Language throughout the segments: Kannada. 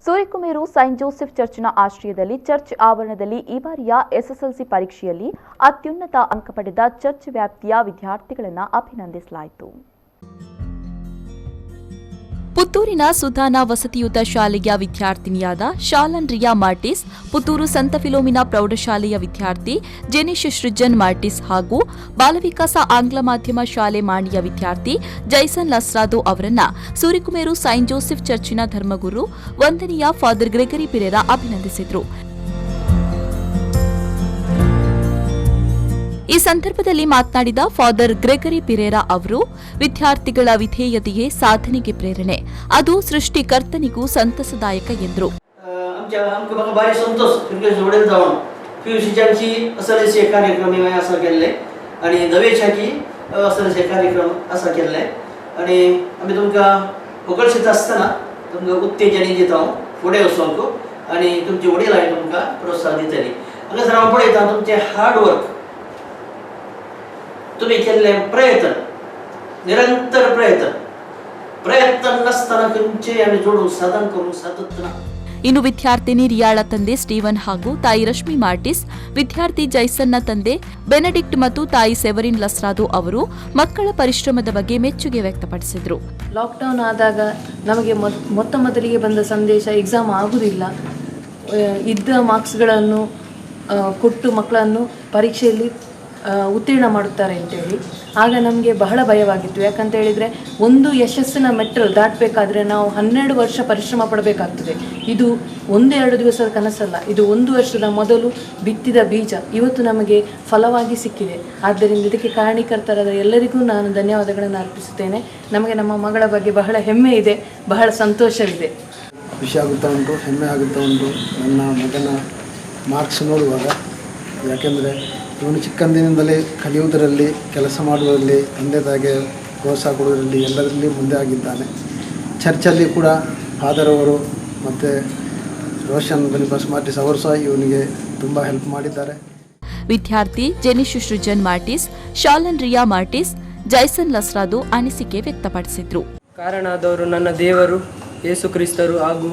ಸೂರಿಕುಮೇರು ಸೈಂಟ್ ಜೋಸೆಫ್ ಚರ್ಚಿನ ಆಶ್ರಯದಲ್ಲಿ ಚರ್ಚ್ ಆವರಣದಲ್ಲಿ ಈ ಬಾರಿಯ ಎಸ್ಎಸ್ಎಲ್ಸಿ ಪರೀಕ್ಷೆಯಲ್ಲಿ ಅತ್ಯುನ್ನತ ಅಂಕ ಪಡೆದ ಚರ್ಚ್ ವ್ಯಾಪ್ತಿಯ ವಿದ್ಯಾರ್ಥಿಗಳನ್ನು ಅಭಿನಂದಿಸಲಾಯಿತು. ಪುತ್ತೂರಿನ ಸುಧಾನ ವಸತಿಯುತ ಶಾಲೆಯ ವಿದ್ಯಾರ್ಥಿನಿಯಾದ ಶಾಲನ್ ರಿಯಾ ಮಾರ್ಟಿಸ್, ಪುತ್ತೂರು ಸಂತ ಫಿಲೋಮಿನಾ ಪ್ರೌಢಶಾಲೆಯ ವಿದ್ಯಾರ್ಥಿ ಜೆನಿಶ್ ಸೃಜನ್ ಮಾರ್ಟಿಸ್ ಹಾಗೂ ಬಾಲವಿಕಾಸ ಆಂಗ್ಲ ಮಾಧ್ಯಮ ಶಾಲೆ ಮಾಣಿಯ ವಿದ್ಯಾರ್ಥಿ ಜೈಸನ್ ಲಸ್ರಾದೋ ಅವರನ್ನ ಸೂರಿಕುಮೇರು ಸೈಂಟ್ ಜೋಸೆಫ್ ಚರ್ಚಿನ ಧರ್ಮಗುರು ವಂದನೀಯ ಫಾದರ್ ಗ್ರೆಗರಿ ಪಿರೇರಾ ಅಭಿನಂದಿಸಿದರು. ಈ ಸಂದರ್ಭದಲ್ಲಿ ಮಾತನಾಡಿದ ಫಾದರ್ ಗ್ರೆಗರಿ ಪಿರೇರಾ ಅವರು, ವಿದ್ಯಾರ್ಥಿಗಳ ವಿಧೇಯತೆಯೇ ಸಾಧನೆಗೆ ಪ್ರೇರಣೆ, ಅದು सृष्टीकर्तನಿಗೂ संतसदायक ಎಂದರು. आमकां भारी संतोष वडील जावन पियुसीच्यांची असलेशे कार्यक्रम आसा केल्ले आनी धवेच्याकी असलेशे कार्यक्रम आसा केल्ले आनी आमी तुमकां वगळशीत आसतना तुमकां उत्तेजनी दिता फुडें वचूंक आनी तुमचे वडील आनी तुमकां प्रोत्साहन दितली. हांगासर हांव पळयता तुमचे हार्ड वर्क, तुम्ही केल्ले प्रयत्न, निरंतर प्रयत्न नसताना तुमचे आम्ही जोडून साधन करून साधतना. ಇನ್ನು ವಿದ್ಯಾರ್ಥಿನಿ ರಿಯಾಳ ತಂದೆ ಸ್ಟೀವನ್ ಹಾಗೂ ತಾಯಿ ರಶ್ಮಿ ಮಾರ್ಟಿಸ್, ವಿದ್ಯಾರ್ಥಿ ಜೈಸನ್ನ ತಂದೆ ಬೆನೆಡಿಕ್ಟ್ ಮತ್ತು ತಾಯಿ ಸೆವರಿನ್ ಲಸ್ರಾದೋ ಅವರು ಮಕ್ಕಳ ಪರಿಶ್ರಮದ ಬಗ್ಗೆ ಮೆಚ್ಚುಗೆ ವ್ಯಕ್ತಪಡಿಸಿದರು. ಲಾಕ್ಡೌನ್ ಆದಾಗ ನಮಗೆ ಮೊದಲಿಗೆ ಬಂದ ಸಂದೇಶ ಎಕ್ಸಾಮ್ ಆಗುವುದಿಲ್ಲ, ಇದ್ದ ಮಾರ್ಕ್ಸ್ಗಳನ್ನು ಕೊಟ್ಟು ಮಕ್ಕಳನ್ನು ಪರೀಕ್ಷೆಯಲ್ಲಿ ಉತ್ತೀರ್ಣ ಮಾಡುತ್ತಾರೆ ಅಂತೇಳಿ. ಆಗ ನಮಗೆ ಬಹಳ ಭಯವಾಗಿತ್ತು. ಯಾಕಂತ ಹೇಳಿದರೆ ಒಂದು ಯಶಸ್ಸಿನ ಮೆಟ್ಲು ದಾಟಬೇಕಾದ್ರೆ ನಾವು 12 ವರ್ಷ ಪರಿಶ್ರಮ ಪಡಬೇಕಾಗ್ತದೆ. ಇದು 1-2 ದಿವಸದ ಕನಸಲ್ಲ, ಇದು 1 ವರ್ಷದ ಮೊದಲು ಬಿತ್ತಿದ ಬೀಜ ಇವತ್ತು ನಮಗೆ ಫಲವಾಗಿ ಸಿಕ್ಕಿದೆ. ಆದ್ದರಿಂದ ಇದಕ್ಕೆ ಕಾರಣೀಕರ್ತರಾದ ಎಲ್ಲರಿಗೂ ನಾನು ಧನ್ಯವಾದಗಳನ್ನು ಅರ್ಪಿಸುತ್ತೇನೆ. ನಮಗೆ ನಮ್ಮ ಮಗಳ ಬಗ್ಗೆ ಬಹಳ ಹೆಮ್ಮೆ ಇದೆ, ಬಹಳ ಸಂತೋಷವಿದೆ. ಖುಷಿ ಆಗುತ್ತಾ ಉಂಟು, ಹೆಮ್ಮೆ ಆಗುತ್ತಾ ಉಂಟು ನನ್ನ ಮಗನ ಮಾರ್ಕ್ಸ್ ನೋಡುವಾಗ. ಯಾಕೆಂದರೆ ಇವನು ಚಿಕ್ಕಂದಿನಿಂದಲೇ ಕಲಿಯುವುದರಲ್ಲಿ, ಕೆಲಸ ಮಾಡುವುದರಲ್ಲಿ, ತಂದೆ ತಾಯಿಗೆ ಪ್ರೋತ್ಸಾಹ ಕೊಡುವುದರಲ್ಲಿ ಎಲ್ಲರಲ್ಲಿ ಮುಂದೆ ಆಗಿದ್ದಾನೆ. ಚರ್ಚಲ್ಲಿ ಕೂಡ ಫಾದರ್ ಅವರು ಮತ್ತು ರೋಷನ್ ಬನಿಫಾಸ್ ಮಾರ್ಟಿಸ್ ಅವರು ಸಹ ಇವನಿಗೆ ತುಂಬ ಹೆಲ್ಪ್ ಮಾಡಿದ್ದಾರೆ. ವಿದ್ಯಾರ್ಥಿ ಜೆನಿಶ್ ಸೃಜನ್ ಮಾರ್ಟಿಸ್, ಶಾಲನ್ ರಿಯಾ ಮಾರ್ಟಿಸ್, ಜೈಸನ್ ಲಸ್ರಾದೋ ಅನಿಸಿಕೆ ವ್ಯಕ್ತಪಡಿಸಿದರು. ಕಾರಣಾದವರು ನನ್ನ ದೇವರು ಯೇಸು ಕ್ರಿಸ್ತರು ಹಾಗೂ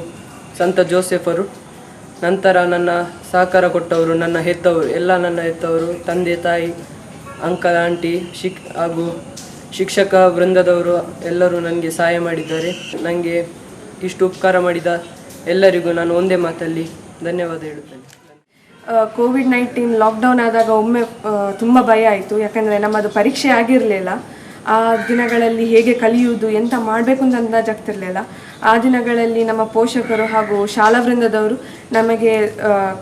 ಸಂತ ಜೋಸೆಫರು. ನಂತರ ನನ್ನ ಸಹಕಾರ ಕೊಟ್ಟವರು ನನ್ನ ಹೆತ್ತವರು, ನನ್ನ ಹೆತ್ತವರು, ತಂದೆ ತಾಯಿ, ಅಂಕಲ್ ಆಂಟಿ, ಹಾಗೂ ಶಿಕ್ಷಕ ವೃಂದದವರು ಎಲ್ಲರೂ ನನಗೆ ಸಹಾಯ ಮಾಡಿದ್ದಾರೆ. ನನಗೆ ಇಷ್ಟು ಉಪಕಾರ ಮಾಡಿದ ಎಲ್ಲರಿಗೂ ನಾನು ಒಂದೇ ಮಾತಲ್ಲಿ ಧನ್ಯವಾದ ಹೇಳುತ್ತೇನೆ. ಕೋವಿಡ್-19 ಲಾಕ್ಡೌನ್ ಆದಾಗ ಒಮ್ಮೆ ತುಂಬ ಭಯ ಆಯಿತು. ಯಾಕಂದರೆ ನಮ್ಮದು ಪರೀಕ್ಷೆ ಆಗಿರಲಿಲ್ಲ. ಆ ದಿನಗಳಲ್ಲಿ ಹೇಗೆ ಕಲಿಯುವುದು, ಎಂತ ಮಾಡಬೇಕು ಅಂತ ಅಂದಾಜಾಗ್ತಿರಲಿಲ್ಲ. ಆ ದಿನಗಳಲ್ಲಿ ನಮ್ಮ ಪೋಷಕರು ಹಾಗೂ ಶಾಲಾ ವೃಂದದವರು ನಮಗೆ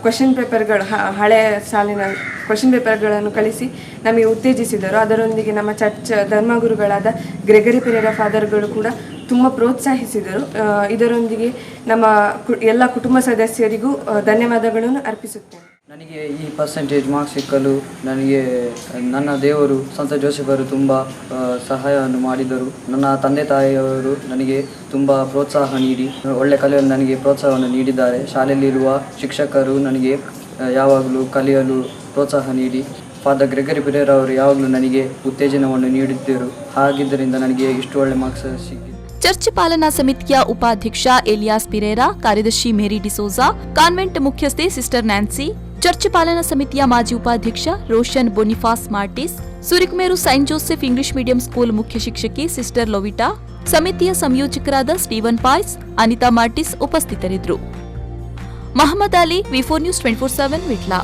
ಕ್ವೆಶ್ಚನ್ ಪೇಪರ್ಗಳು, ಹಳೆಯ ಸಾಲಿನ ಕ್ವೆಶ್ಚನ್ ಪೇಪರ್ಗಳನ್ನು ಕಳಿಸಿ ನಮಗೆ ಉತ್ತೇಜಿಸಿದರು. ಅದರೊಂದಿಗೆ ನಮ್ಮ ಚರ್ಚ್ ಧರ್ಮಗುರುಗಳಾದ ಗ್ರೆಗರಿ ಪಿರೇರಾ ಫಾದರ್ಗಳು ಕೂಡ ತುಂಬ ಪ್ರೋತ್ಸಾಹಿಸಿದರು. ಇದರೊಂದಿಗೆ ನಮ್ಮ ಎಲ್ಲ ಕುಟುಂಬ ಸದಸ್ಯರಿಗೂ ಧನ್ಯವಾದಗಳನ್ನು ಅರ್ಪಿಸುತ್ತೇನೆ. ನನಗೆ ಈ ಪರ್ಸೆಂಟೇಜ್ ಮಾರ್ಕ್ಸ್ ಸಿಕ್ಕಲು ನನಗೆ ನನ್ನ ದೇವರು ಸಂತ ಜೋಸೆಫರು ತುಂಬ ಸಹಾಯವನ್ನು ಮಾಡಿದರು. ನನ್ನ ತಂದೆ ತಾಯಿಯವರು ನನಗೆ ತುಂಬ ಪ್ರೋತ್ಸಾಹ ನೀಡಿ ಒಳ್ಳೆ ಕಲಿಯಲು ನನಗೆ ಪ್ರೋತ್ಸಾಹವನ್ನು ನೀಡಿದ್ದಾರೆ. ಶಾಲೆಯಲ್ಲಿರುವ ಶಿಕ್ಷಕರು ನನಗೆ ಯಾವಾಗಲೂ ಕಲಿಯಲು ಪ್ರೋತ್ಸಾಹ ನೀಡಿ, ಫಾದರ್ ಗ್ರೆಗರಿ ಪಿರೇರಾ ಅವರು ಯಾವಾಗಲೂ ನನಗೆ ಉತ್ತೇಜನವನ್ನು ನೀಡಿದ್ದರು. ಹಾಗಿದ್ದರಿಂದ ನನಗೆ ಇಷ್ಟು ಒಳ್ಳೆ ಮಾರ್ಕ್ಸ್ ಸಿಕ್ಕಿದೆ. ಚರ್ಚ್ ಪಾಲನಾ ಸಮಿತಿಯ ಉಪಾಧ್ಯಕ್ಷ ಎಲಿಯಾಸ್ ಪಿರೇರಾ, ಕಾರ್ಯದರ್ಶಿ ಮೇರಿ ಡಿಸೋಜಾ, ಕಾನ್ವೆಂಟ್ ಮುಖ್ಯಸ್ಥೆ ಸಿಸ್ಟರ್ ನ್ಯಾನ್ಸಿ, ಚರ್ಚ್ ಪಾಲನಾ ಸಮಿತಿಯ ಮಾಜಿ ಉಪಾಧ್ಯಕ್ಷ Roshan Boniface Martis, Surikumeru Saint Joseph English medium school ಮುಖ್ಯ ಶಿಕ್ಷಕಿ ಸಿಸ್ಟರ್ ಲೋವಿಟಾ, ಸಮಿತಿಯ ಸಂಯೋಜಕರಾದ ಸ್ಟೀವನ್ ಪಾಯ್ಸ್, ಅನಿತಾ ಮಾರ್ಟಿಸ್ ಉಪಸ್ಥಿತರಿದ್ದರು. ಮಹಮ್ಮದ್ ಅಲಿ, ವಿ4 ನ್ಯೂಸ್ 24/7 ವಿಟ್ಲ.